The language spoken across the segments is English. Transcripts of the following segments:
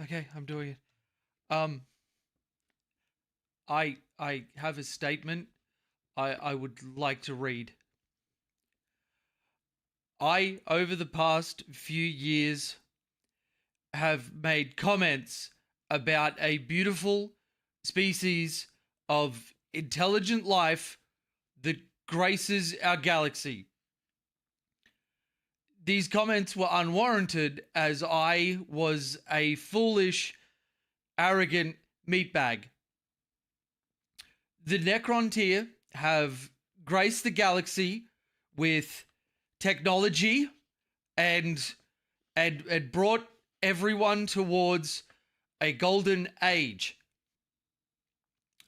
Okay, I'm doing it. Um, I have a statement I would like to read. I, over the past few years, have made comments about a beautiful species of intelligent life that graces our galaxy. These comments were unwarranted as I was a foolish, arrogant meatbag. The Necrontyr have graced the galaxy with technology and and brought everyone towards a golden age.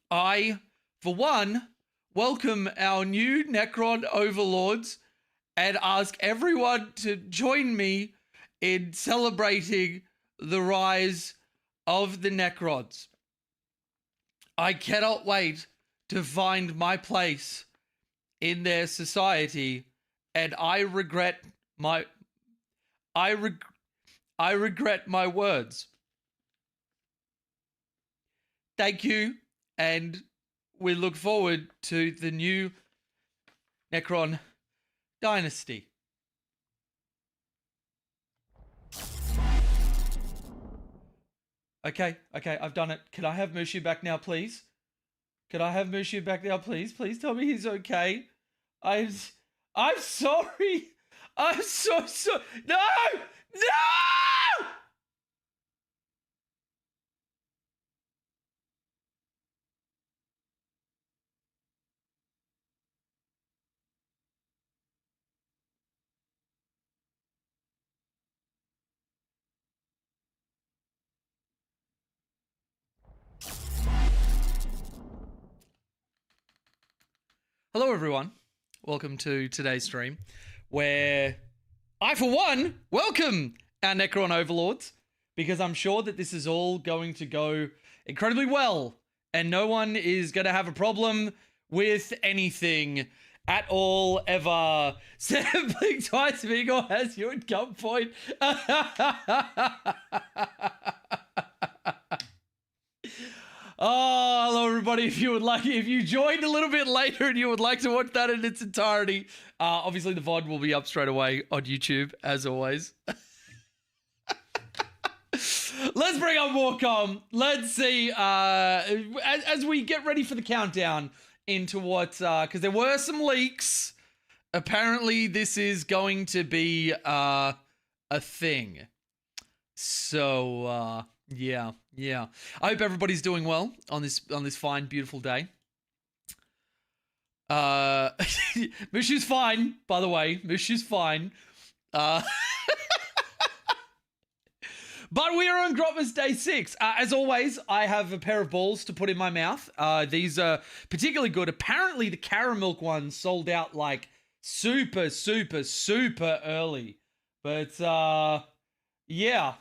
I, for one, welcome our new Necron overlords and ask everyone to join me in celebrating the rise of the Necrons. I cannot wait to find my place in their society, and I regret my I regret my words. Thank you, and we look forward to the new Necron dynasty. Okay, I've done it. Can I have Mushu back now, please? Can I have Mushu back now, please? Please tell me he's okay. I'm, I'm sorry. I'm so sorry. No! No! Hello, everyone. Welcome to today's stream, where I, for one, welcome our Necron Overlords, because I'm sure that this is all going to go incredibly well, and no one is going to have a problem with anything at all, ever. Sampling twice Vigor has you at gunpoint. Oh, hello everybody. If you joined a little bit later and you would like to watch that in its entirety, obviously the VOD will be up straight away on YouTube, as always. Let's bring up Warcom. Let's see, as we get ready for the countdown into what, because there were some leaks. Apparently this is going to be a thing. So, yeah. I hope everybody's doing well on this fine, beautiful day. Mushu's fine, by the way. Mushu's fine. But we are on Grotmas Day 6. As always, I have a pair of balls to put in my mouth. These are particularly good. Apparently, the caramel ones sold out like super early. But, yeah.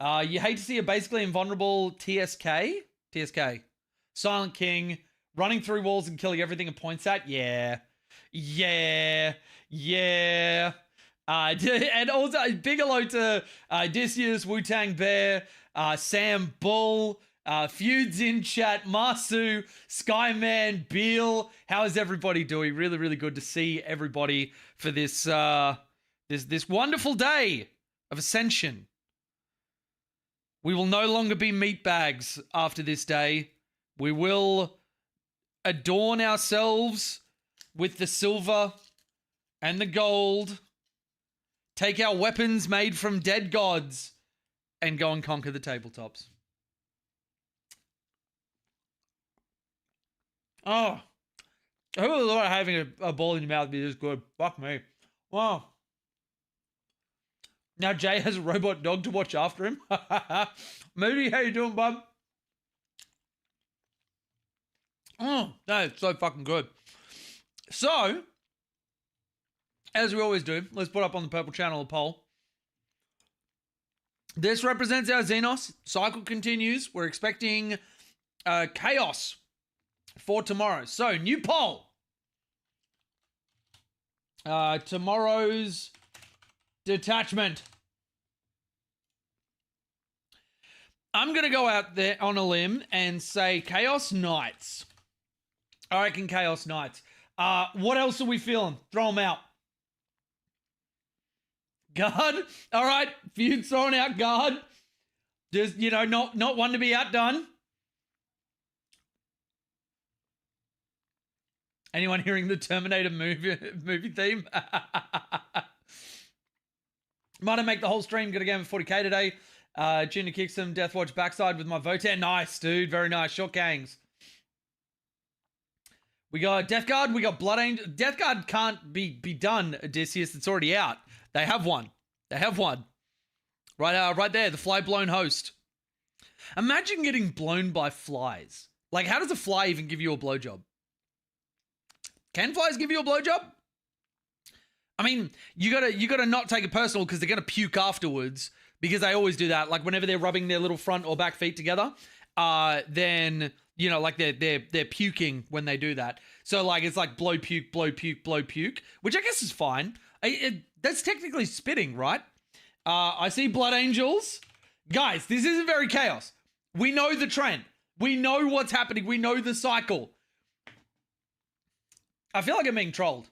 You hate to see a basically invulnerable TSK? Silent King, running through walls and killing everything it points at? Yeah. And also, big hello to Odysseus, Wu-Tang Bear, Sam Bull, Feuds in chat, Masu, Skyman, Beal. How is everybody doing? Really good to see everybody for this this wonderful day of Ascension. We will no longer be meatbags after this day. We will adorn ourselves with the silver and the gold, take our weapons made from dead gods, and go and conquer the tabletops. Oh, who would have thought having a ball in your mouth would be this good? Fuck me. Wow. Now Jay has a robot dog to watch after him. Moody, how you doing, bub? Oh, that's so fucking good. So, as we always do, let's put up on the purple channel a poll. This represents our Xenos. Cycle continues. We're expecting chaos for tomorrow. So, new poll. Tomorrow's detachment. I'm going to go out there on a limb and say Chaos Knights. I reckon Chaos Knights. What else are we feeling? Throw them out. Guard. All right. Feud thrown out. Guard. Just, you know, not one to be outdone. Anyone hearing the Terminator movie theme? Might have make the whole stream. Got a game of 40k today. Junior kicked some Deathwatch backside with my Votan. Nice, dude. Very nice. Short gangs. We got Death Guard. We got Blood Angel. Death Guard can't be done, Odysseus. It's already out. They have one. They have one. Right there. The fly-blown host. Imagine getting blown by flies. Like, how does a fly even give you a blowjob? Can flies give you a blowjob? I mean, you gotta not take it personal because they're gonna puke afterwards because they always do that. Like whenever they're rubbing their little front or back feet together, then you know, like they're puking when they do that. So like it's like blow puke, blow puke, blow puke, which I guess is fine. That's technically spitting, right? I see Blood Angels, guys. This isn't very chaos. We know the trend. We know what's happening. We know the cycle. I feel like I'm being trolled.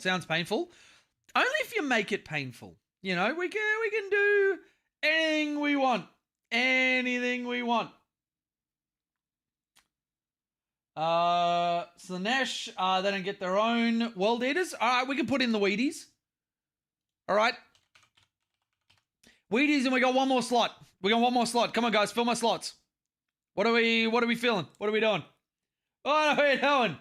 Sounds painful. Only if you make it painful. You know, we can do anything we want. Anything we want. Slanesh, they don't get their own World Eaters. All right, we can put in the Wheaties. All right. Wheaties, and we got one more slot. Come on, guys, fill my slots. What are we feeling? What are we doing? What are we doing?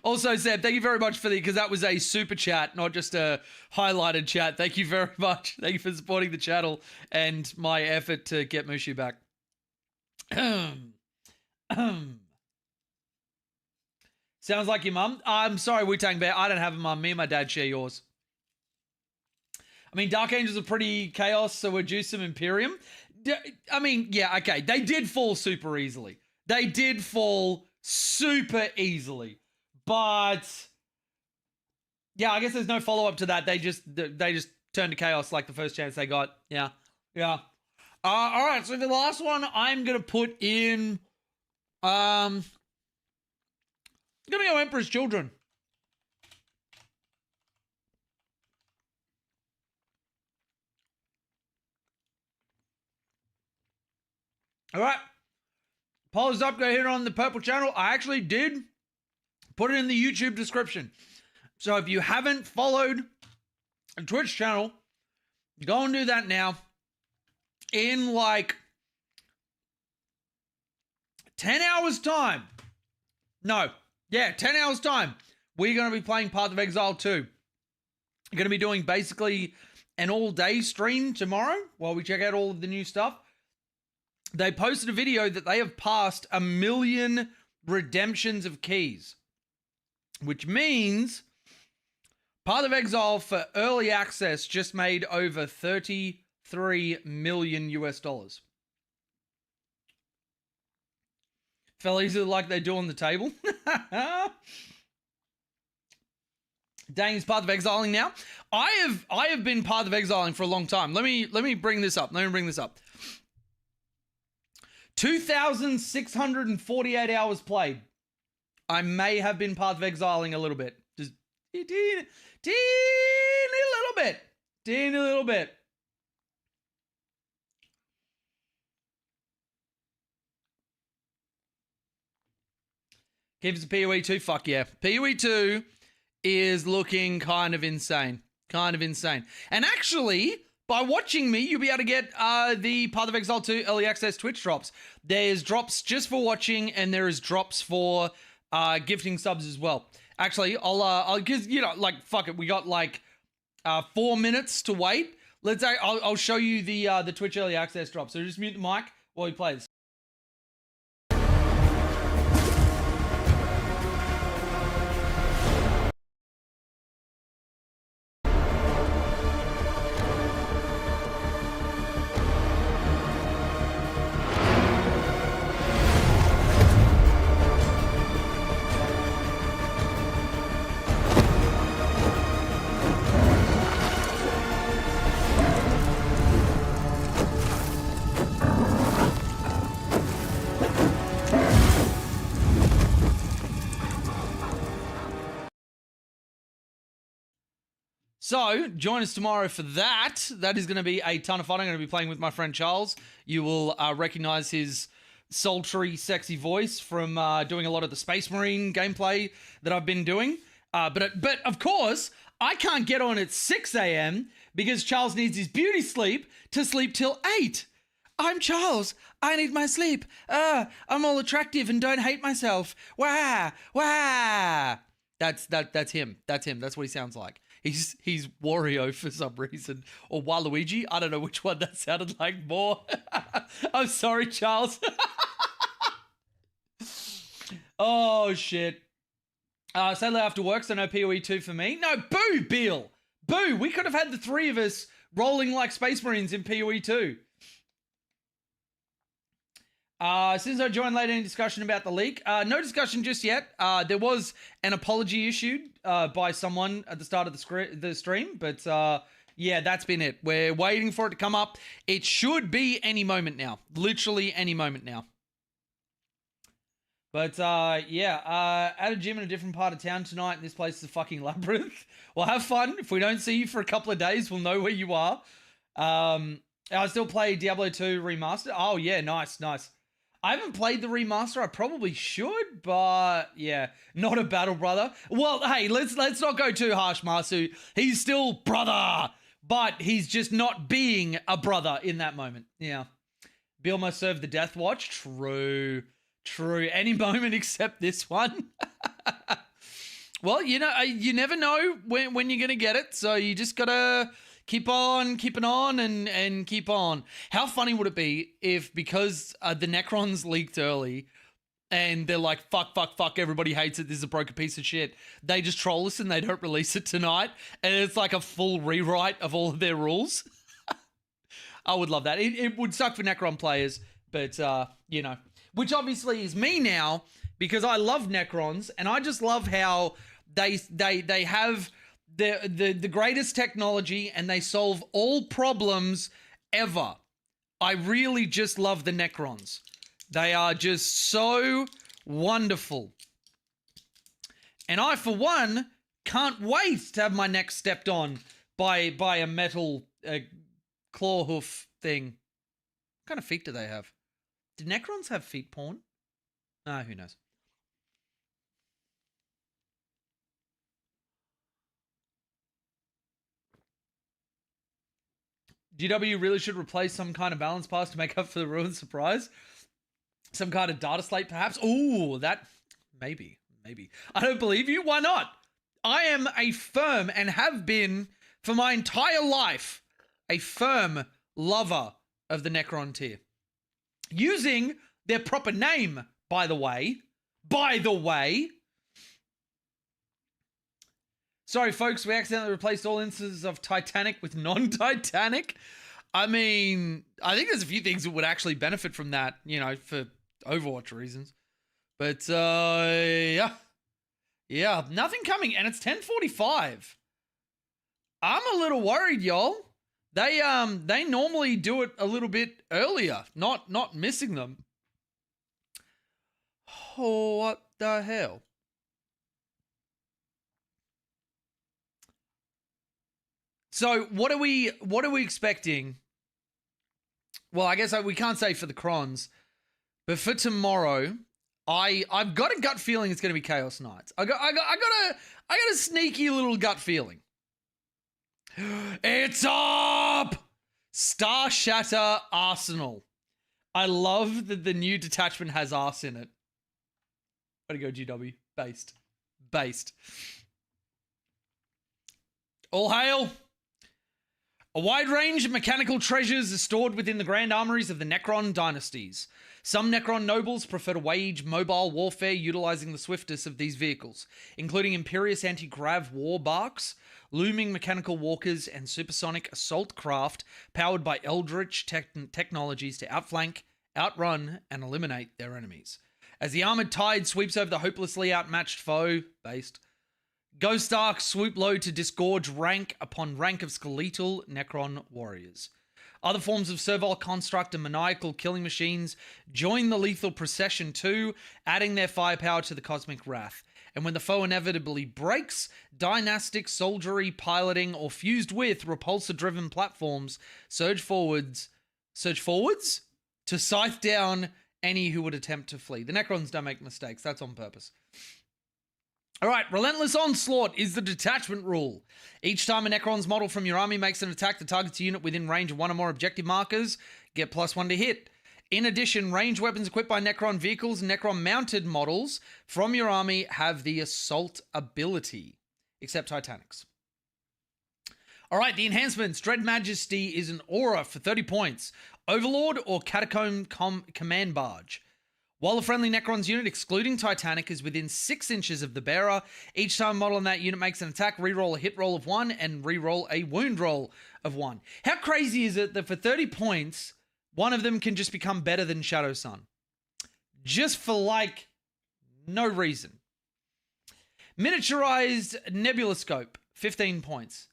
Also, Seb, thank you very much because that was a super chat, not just a highlighted chat. Thank you very much. Thank you for supporting the channel and my effort to get Mushu back. Sounds like your mum. I'm sorry, Wu-Tang Bear. I don't have a mum. Me and my dad share yours. I mean, Dark Angels are pretty chaos, so we're due some Imperium. I mean, yeah, okay. They did fall super easily. But yeah, I guess there's no follow-up to that. They just turned to chaos like the first chance they got. Yeah. All right, so the last one I'm going to put in... I'm going to go Emperor's Children. All right. Poll is up. Go hit on the purple channel. I actually did put it in the YouTube description. So if you haven't followed the Twitch channel, go and do that now. In like 10 hours time. No. Yeah, 10 hours time. We're going to be playing Path of Exile 2. We're going to be doing basically an all-day stream tomorrow while we check out all of the new stuff. They posted a video that they have passed 1 million redemptions of keys, which means Path of Exile for early access just made over $33 million US. Fell easily like they do on the table. Dane's Path of Exiling now. I have been Path of Exiling for a long time. Let me bring this up. 2,648 hours played. I may have been Path of Exiling a little bit. Just teeny little bit. Gives a PoE 2. Fuck yeah. PoE 2 is looking kind of insane. And actually, by watching me, you'll be able to get the Path of Exile 2 early access Twitch drops. There's drops just for watching, and there is drops for gifting subs as well. Actually, I'll because you know, like fuck it, we got like 4 minutes to wait. I'll show you the Twitch early access drop. So just mute the mic while he plays. So join us tomorrow for that. That is going to be a ton of fun. I'm going to be playing with my friend Charles. You will recognize his sultry, sexy voice from doing a lot of the Space Marine gameplay that I've been doing. But of course, I can't get on at 6 a.m. because Charles needs his beauty sleep to sleep till 8. I'm Charles. I need my sleep. I'm all attractive and don't hate myself. Wah, wah. That's him. That's him. That's what he sounds like. He's Wario for some reason, or Waluigi. I don't know which one that sounded like more. I'm sorry, Charles. Oh shit. Sadly after work, so no PoE 2 for me. No, boo, Bill. Boo. We could have had the three of us rolling like Space Marines in PoE 2. Since I joined late, any discussion about the leak? No discussion just yet. There was an apology issued by someone at the start of the stream, but yeah, that's been it. We're waiting for it to come up. It should be any moment now. Literally any moment now. But yeah, at a gym in a different part of town tonight. This place is a fucking labyrinth. Well, have fun. If we don't see you for a couple of days, we'll know where you are. I still play Diablo 2 Remastered. Oh yeah, nice. I haven't played the remaster. I probably should, but yeah, not a battle brother. Well, hey, let's not go too harsh, Masu. He's still brother, but he's just not being a brother in that moment. Yeah. Bill must serve the death watch. True. Any moment except this one. Well, you know, you never know when you're gonna get it, so you just gotta keep on keeping on and keep on. How funny would it be if, because the Necrons leaked early and they're like, fuck, everybody hates it, this is a broken piece of shit, they just troll us and they don't release it tonight, and it's like a full rewrite of all of their rules? I would love that. It would suck for Necron players, but, you know, which obviously is me now, because I love Necrons, and I just love how they have the greatest technology and they solve all problems ever. I really just love the Necrons. They are just so wonderful. And I, for one, can't wait to have my neck stepped on by a metal claw hoof thing. What kind of feet do they have? Do Necrons have feet porn? Who knows? GW really should replace some kind of balance pass to make up for the ruined surprise. Some kind of data slate, perhaps. Ooh, that... Maybe. I don't believe you. Why not? I am a firm, and have been for my entire life, a firm lover of the Necron tier. Using their proper name, by the way. Sorry, folks, we accidentally replaced all instances of Titanic with non-Titanic. I mean, I think there's a few things that would actually benefit from that, you know, for Overwatch reasons. But, yeah, nothing coming, and it's 10:45. I'm a little worried, y'all. They normally do it a little bit earlier, not missing them. Oh, what the hell? So what are we expecting? Well, I guess we can't say for the Crons, but for tomorrow, I've got a gut feeling it's going to be Chaos Knights. I got a sneaky little gut feeling. It's up! Star Shatter Arsenal. I love that the new detachment has arse in it. Way to go, GW. Based. All hail! A wide range of mechanical treasures is stored within the grand armories of the Necron dynasties. Some Necron nobles prefer to wage mobile warfare utilizing the swiftest of these vehicles, including Imperious anti-grav war barks, looming mechanical walkers, and supersonic assault craft powered by eldritch technologies to outflank, outrun, and eliminate their enemies. As the armored tide sweeps over the hopelessly outmatched foe, Ghost Ark swoop low to disgorge rank upon rank of skeletal Necron warriors. Other forms of servile construct and maniacal killing machines join the lethal procession too, adding their firepower to the cosmic wrath. And when the foe inevitably breaks, dynastic, soldiery, piloting, or fused with repulsor-driven platforms, surge forwards to scythe down any who would attempt to flee. The Necrons don't make mistakes. That's on purpose. All right, Relentless Onslaught is the detachment rule. Each time a Necron's model from your army makes an attack that targets a unit within range of one or more objective markers, get +1 to hit. In addition, ranged weapons equipped by Necron vehicles and Necron-mounted models from your army have the Assault ability, except Titanics. All right, the enhancements. Dread Majesty is an aura for 30 points. Overlord or Catacomb Command Barge. While a friendly Necron's unit, excluding Titanic, is within 6 inches of the bearer, each time a model in that unit makes an attack, reroll a hit roll of 1 and reroll a wound roll of 1. How crazy is it that for 30 points, one of them can just become better than Shadow Sun? Just for, like, no reason. Miniaturized Nebula Scope, 15 points.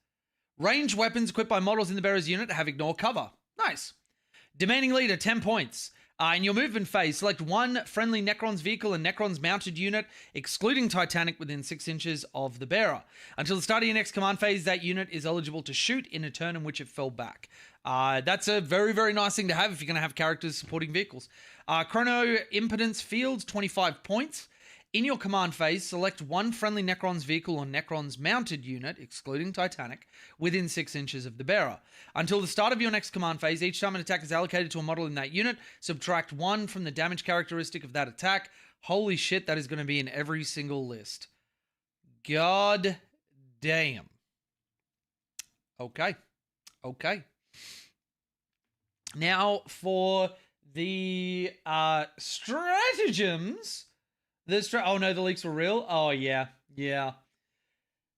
Ranged weapons equipped by models in the bearer's unit have ignore cover. Nice. Demanding Leader, 10 points. In your movement phase, select one friendly Necron's vehicle and Necron's mounted unit, excluding Titanic, within 6 inches of the bearer. Until the start of your next command phase, that unit is eligible to shoot in a turn in which it fell back. That's a very, very nice thing to have if you're going to have characters supporting vehicles. Chrono Impedance Fields, 25 points. In your command phase, select one friendly Necron's vehicle or Necron's mounted unit, excluding Titanic, within 6 inches of the bearer. Until the start of your next command phase, each time an attack is allocated to a model in that unit, subtract 1 from the damage characteristic of that attack. Holy shit, that is going to be in every single list. God damn. Okay. Now for the stratagems. Oh no, the leaks were real? Oh yeah.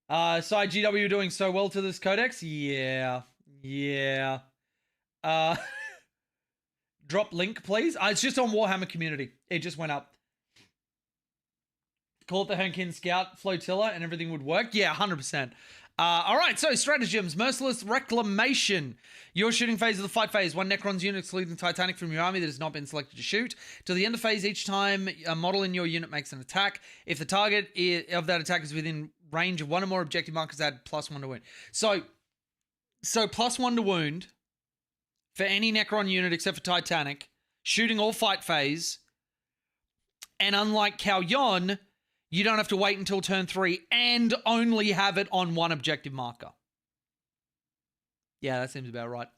Side GW doing so well to this codex? Yeah. Drop link, please. It's just on Warhammer Community. It just went up. Call it the Hernkin Scout Flotilla and everything would work. Yeah, 100%. All right, so stratagems. Merciless Reclamation. Your shooting phase of the fight phase. One Necron's unit excluding Titanic from your army that has not been selected to shoot. Till the end of phase, each time a model in your unit makes an attack, if the target of that attack is within range of one or more objective markers, add +1 to wound. So +1 to wound for any Necron unit except for Titanic, shooting all fight phase, and unlike Cao Yon, you don't have to wait until turn 3 and only have it on one objective marker. Yeah, that seems about right.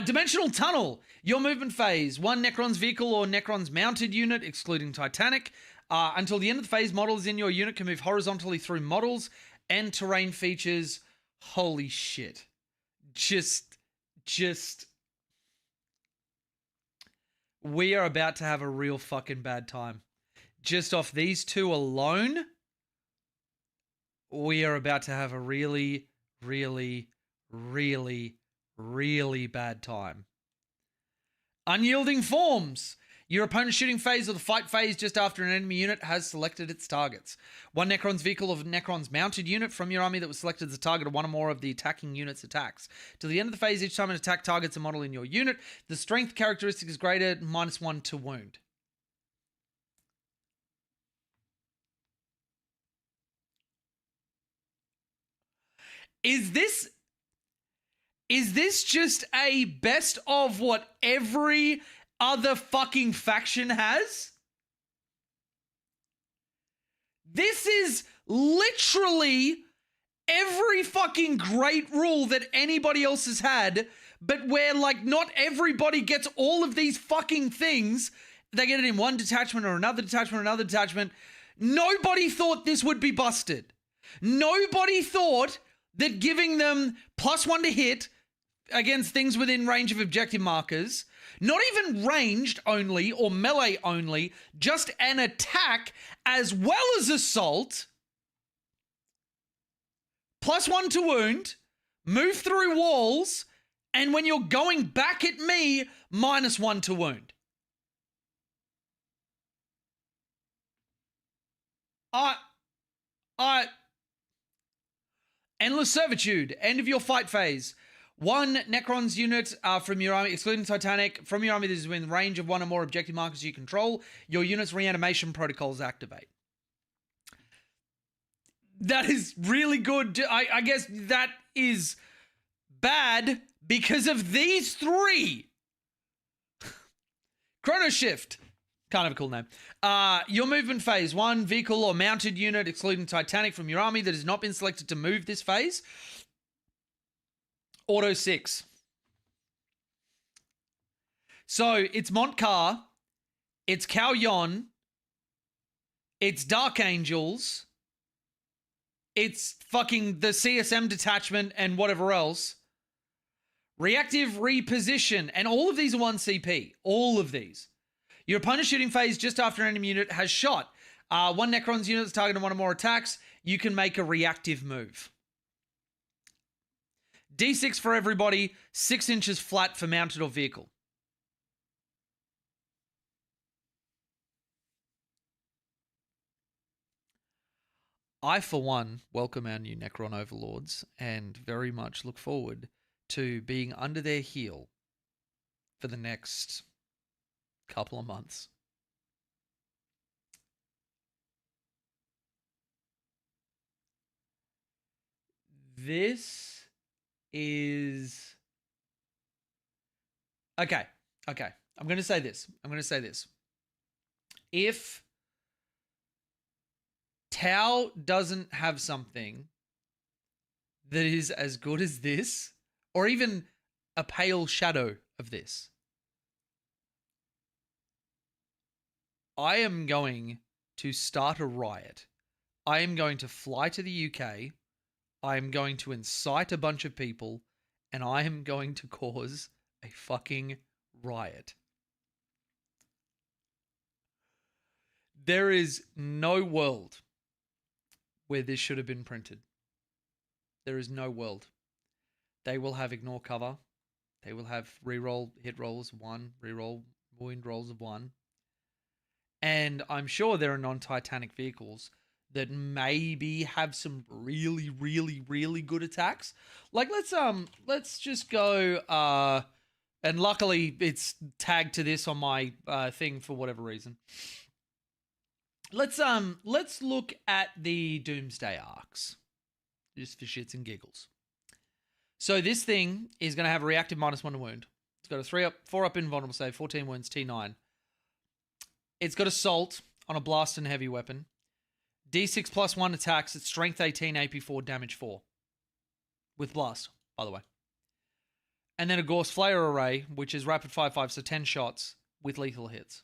Dimensional Tunnel. Your movement phase. One Necron's vehicle or Necron's mounted unit, excluding Titanic. Until the end of the phase, models in your unit can move horizontally through models and terrain features. Holy shit. Just... We are about to have a real fucking bad time. Just off these two alone, we are about to have a really, really, really, really bad time. Unyielding Forms. Your opponent's shooting phase or the fight phase just after an enemy unit has selected its targets. One Necron's vehicle or Necron's mounted unit from your army that was selected as a target of one or more of the attacking unit's attacks. Till the end of the phase, each time an attack targets a model in your unit, the strength characteristic is greater, -1 to wound. Is this just a best of what every other fucking faction has? This is literally every fucking great rule that anybody else has had, but where, like, not everybody gets all of these fucking things. They get it in one detachment or another detachment or another detachment. Nobody thought this would be busted. Nobody thought that giving them +1 to hit against things within range of objective markers, not even ranged only or melee only, just an attack as well as assault, +1 to wound, move through walls, and when you're going back at me, -1 to wound. Endless Servitude, end of your fight phase. One Necron's unit from your army, excluding Titanic, from your army that is within range of one or more objective markers you control, your unit's reanimation protocols activate. That is really good. I guess that is bad because of these three. Chrono Shift. Kind of a cool name. Your movement phase. 1 vehicle or mounted unit, excluding Titanic, from your army that has not been selected to move this phase. Auto 6. So it's Montcar, it's Cao Yon, it's Dark Angels, it's fucking the CSM detachment and whatever else. Reactive reposition, and all of these are 1 CP. All of these. Your opponent's shooting phase just after an enemy unit has shot. 1 Necron's unit is targeted 1 or more attacks. You can make a reactive move. D6 for everybody, 6 inches flat for mounted or vehicle. I, for one, welcome our new Necron Overlords and very much look forward to being under their heel for the next couple of months. This is... Okay. I'm going to say this. If Tau doesn't have something that is as good as this, or even a pale shadow of this, I am going to start a riot. I am going to fly to the UK. I am going to incite a bunch of people, and I am going to cause a fucking riot. There is no world where this should have been printed. There is no world. They will have ignore cover. They will have reroll hit rolls of 1, reroll wound rolls of 1. And I'm sure there are non-Titanic vehicles that maybe have some really, really, really good attacks. Like let's just go and luckily it's tagged to this on my thing for whatever reason. Let's look at the Doomsday arcs, just for shits and giggles. So this thing is going to have a reactive -1 to wound. It's got a 4-up invulnerable save, 14 wounds, T9. It's got assault on a blast and heavy weapon. D6 +1 attacks. It's strength 18, AP 4, damage 4. With blast, by the way. And then a Gorse Flare array, which is rapid 5/5, so 10 shots with lethal hits.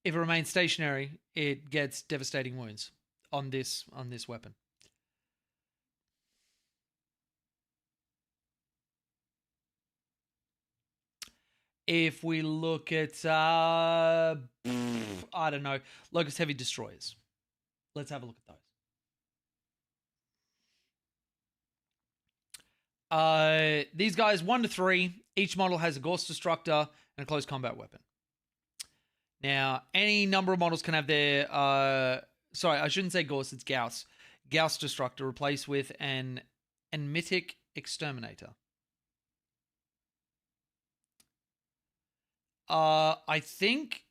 If it remains stationary, it gets devastating wounds on this weapon. If we look at, I don't know, Locust Heavy Destroyers. Let's have a look at those. These guys, 1 to 3. Each model has a Gorse Destructor and a close combat weapon. Now, any number of models can have their... sorry, I shouldn't say Gorse, it's Gauss. Gauss Destructor replaced with an Enmitic Exterminator. I think...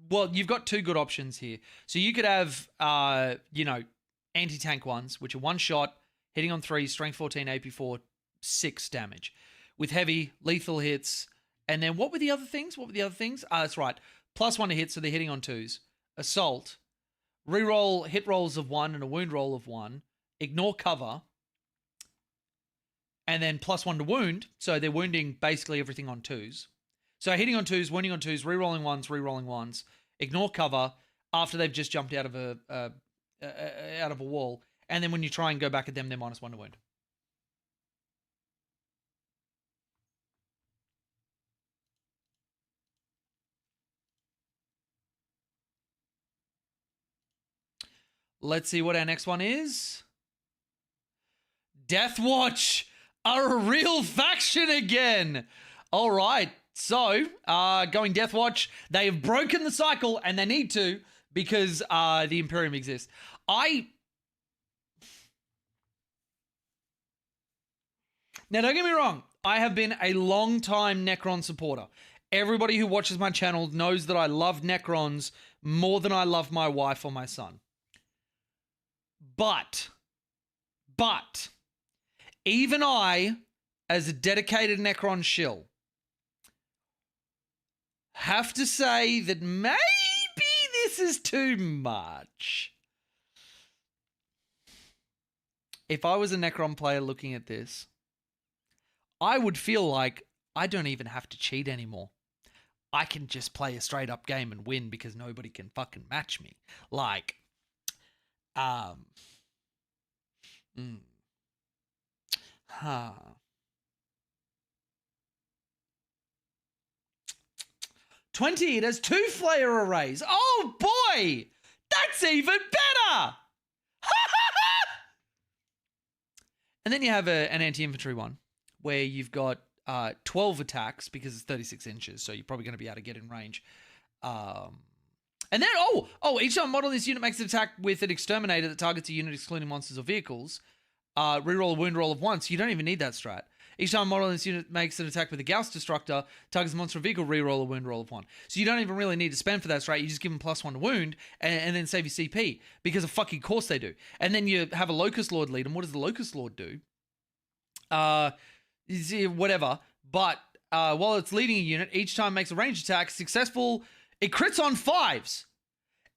Well, you've got 2 good options here. So you could have, anti-tank ones, which are 1 shot, hitting on 3, strength 14, AP 4, 6 damage. With heavy, lethal hits. And then what were the other things? That's right. +1 to hit, so they're hitting on 2s. Assault. Reroll hit rolls of 1 and a wound roll of 1. Ignore cover. And then +1 to wound, so they're wounding basically everything on 2s. So hitting on 2s, wounding on 2s, rerolling 1s. Ignore cover after they've just jumped out of a wall. And then when you try and go back at them, they're -1 to wound. Let's see what our next one is. Deathwatch are a real faction again. All right. So, going Deathwatch, they have broken the cycle, and they need to because the Imperium exists. Now, don't get me wrong. I have been a long-time Necron supporter. Everybody who watches my channel knows that I love Necrons more than I love my wife or my son. But, even I, as a dedicated Necron shill, have to say that maybe this is too much. If I was a Necron player looking at this, I would feel like I don't even have to cheat anymore. I can just play a straight up game and win because nobody can fucking match me. Like, 20, it has 2 flare arrays. Oh boy, that's even better. And then you have an anti-infantry one where you've got 12 attacks because it's 36 inches, so you're probably going to be able to get in range. And then, each time model this unit makes an attack with an exterminator that targets a unit excluding monsters or vehicles. Reroll a wound roll of 1, so you don't even need that strat. Each time a model in this unit makes an attack with a Gauss Destructor, targets a monster or vehicle, reroll a wound roll of 1. So you don't even really need to spend for that strat. You just give them +1 to wound and then save your CP, because of fucking course they do. And then you have a Locust Lord lead, and what does the Locust Lord do? Whatever. But while it's leading a unit, each time it makes a ranged attack, successful, it crits on 5s.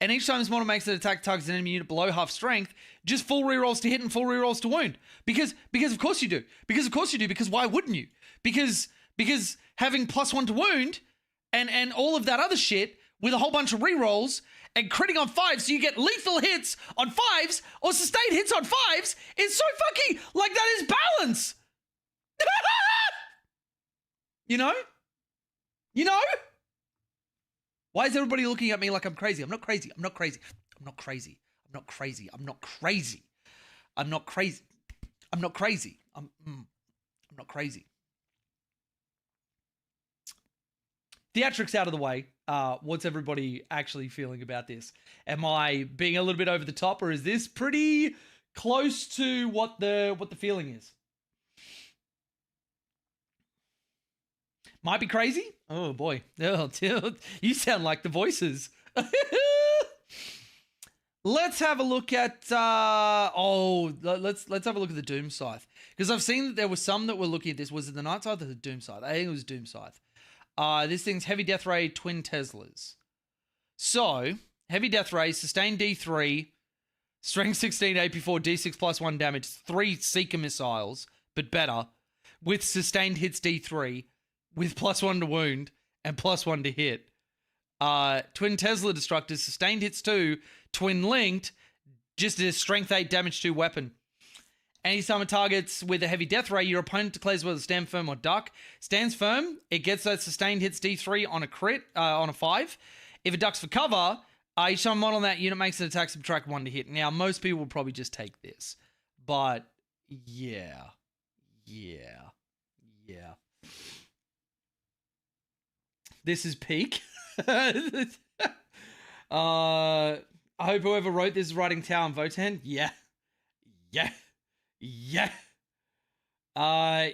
And each time this model makes an attack targets an enemy unit below half strength, just full rerolls to hit and full rerolls to wound. Because of course you do. Because why wouldn't you? Because having +1 to wound and all of that other shit with a whole bunch of rerolls and critting on 5s, so you get lethal hits on 5s or sustained hits on 5s, is so fucking, like, that is balance. You know? Why is everybody looking at me like I'm crazy? I'm not crazy. I'm not crazy. I'm not crazy. I'm not crazy. I'm not crazy. I'm not crazy. I'm not crazy. I'm not crazy. Theatrics out of the way. What's everybody actually feeling about this? Am I being a little bit over the top, or is this pretty close to what the feeling is? Might be crazy. Oh boy. Oh, dude. You sound like the voices. Let's have a look at let's have a look at the Doom Scythe. Because I've seen that there were some that were looking at this. Was it the Night Scythe or the Doom Scythe? I think it was Doom Scythe. This thing's Heavy Death Ray Twin Teslas. So, Heavy Death Ray, Sustained D3, Strength 16, AP4, D6 +1 damage, 3 Seeker missiles, but better, with Sustained Hits D3, with +1 to wound and +1 to hit. Twin Tesla Destructors, Sustained Hits 2, Twin Linked, just a Strength 8 damage 2 weapon. Anytime it targets with a Heavy Death Ray, your opponent declares whether stand firm or duck. Stands firm, it gets that Sustained Hits D3 on a crit, on a 5. If it ducks for cover, each time a model on that unit makes an attack, subtract 1 to hit. Now, most people will probably just take this. But, yeah. This is peak. I hope whoever wrote this is writing Tau and Votan. Yeah,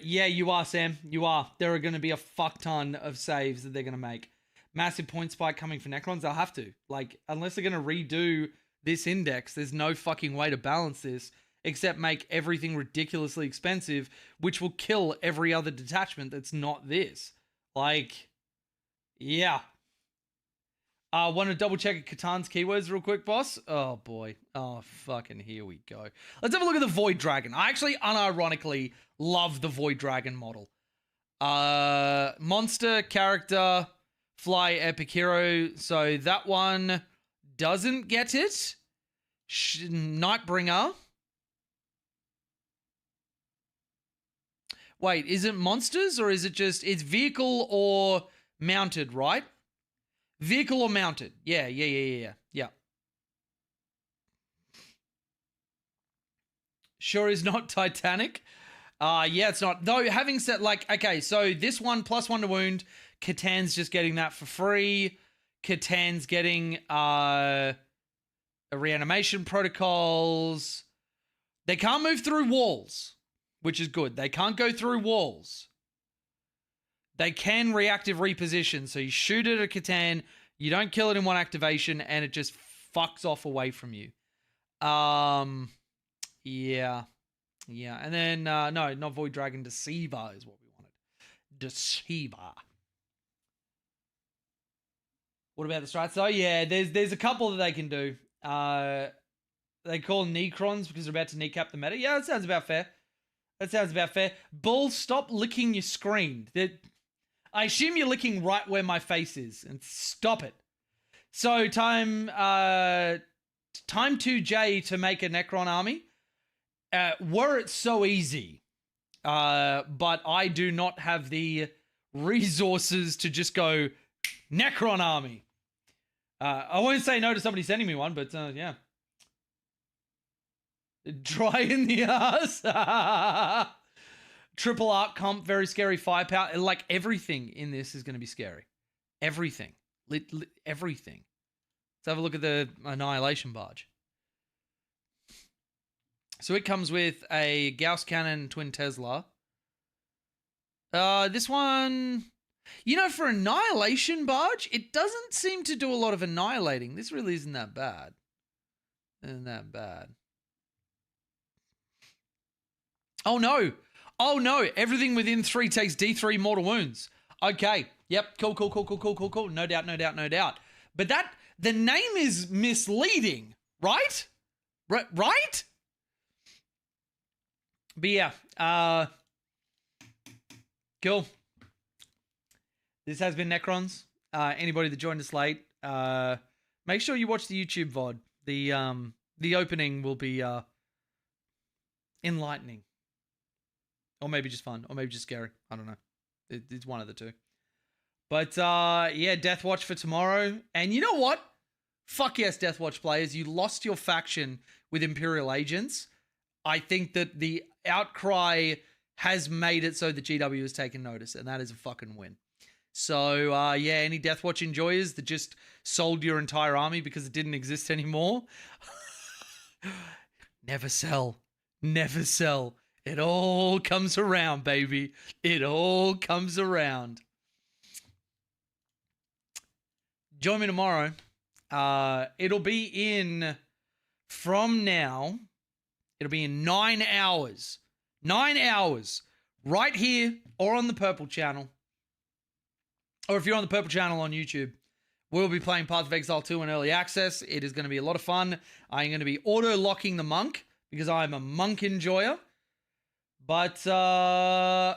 you are, Sam. You are. There are going to be a fuck ton of saves that they're going to make. Massive point spike coming for Necrons. They'll have to. Like, unless they're going to redo this index, there's no fucking way to balance this except make everything ridiculously expensive, which will kill every other detachment that's not this. Like, yeah. Want to double check Catan's keywords real quick, boss? Oh, boy. Oh, fucking here we go. Let's have a look at the Void Dragon. I actually, unironically, love the Void Dragon model. Monster, character, fly, epic hero. So that one doesn't get it. Nightbringer. Wait, is it monsters or is it just, it's vehicle or mounted, right? Vehicle or mounted. Yeah. Sure is not Titanic. Yeah, it's not. Though, having said, like, okay, so this one, +1 to wound. Catan's just getting that for free. Catan's getting a reanimation protocols. They can't move through walls, which is good. They can't go through walls. They can reactive reposition. So you shoot at a Catan, You don't kill it in one activation, and it just fucks off away from you. Yeah. And then, no, not Void Dragon. Deceiver is what we wanted. Deceiver. What about the strats? Oh, yeah, there's a couple that they can do. They call Necrons because they're about to kneecap the meta. Yeah, that sounds about fair. Bull, stop licking your screen. I assume you're licking right where my face is, and stop it. So time 2J to make a Necron army. Were it so easy, but I do not have the resources to just go Necron army. I won't say no to somebody sending me one, but yeah. Dry in the ass. Triple arc comp, very scary firepower. Like, everything in this is going to be scary. Everything. Everything. Let's have a look at the Annihilation Barge. So it comes with a Gauss Cannon Twin Tesla. This one, for Annihilation Barge, it doesn't seem to do a lot of annihilating. This really isn't that bad. Oh no. Everything within 3 takes D3 mortal wounds. Okay. Yep. Cool. No doubt. But the name is misleading, right? Right? But yeah, cool. This has been Necrons. Anybody that joined us late, make sure you watch the YouTube VOD. The opening will be enlightening. Or maybe just fun. Or maybe just scary. I don't know. It's one of the two. But yeah, Death Watch for tomorrow. And you know what? Fuck yes, Death Watch players. You lost your faction with Imperial Agents. I think that the outcry has made it so the GW has taken notice, and that is a fucking win. So, yeah, any Death Watch enjoyers that just sold your entire army because it didn't exist anymore, never sell. It all comes around, baby. It all comes around. Join me tomorrow. It'll be in, from now, it'll be in 9 hours. 9 hours. Right here or on the Purple channel. Or if you're on the Purple channel on YouTube, we'll be playing Path of Exile 2 in early access. It is going to be a lot of fun. I'm going to be auto-locking the monk because I'm a monk enjoyer. But, yeah.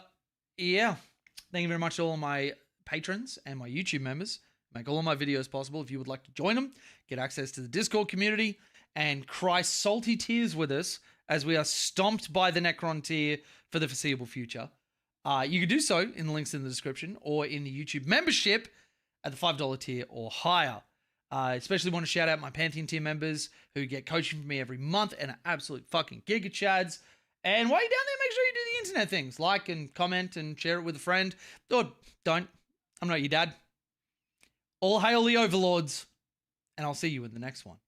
Thank you very much to all my patrons and my YouTube members. Make all of my videos possible. If you would like to join them, get access to the Discord community, and cry salty tears with us as we are stomped by the Necron tier for the foreseeable future. You can do so in the links in the description or in the YouTube membership at the $5 tier or higher. Especially want to shout out my Pantheon tier members who get coaching from me every month and are absolute fucking giga chads. And while you're down there, make sure you do the internet things. Like and comment and share it with a friend. Or don't. I'm not your dad. All hail the Overlords. And I'll see you in the next one.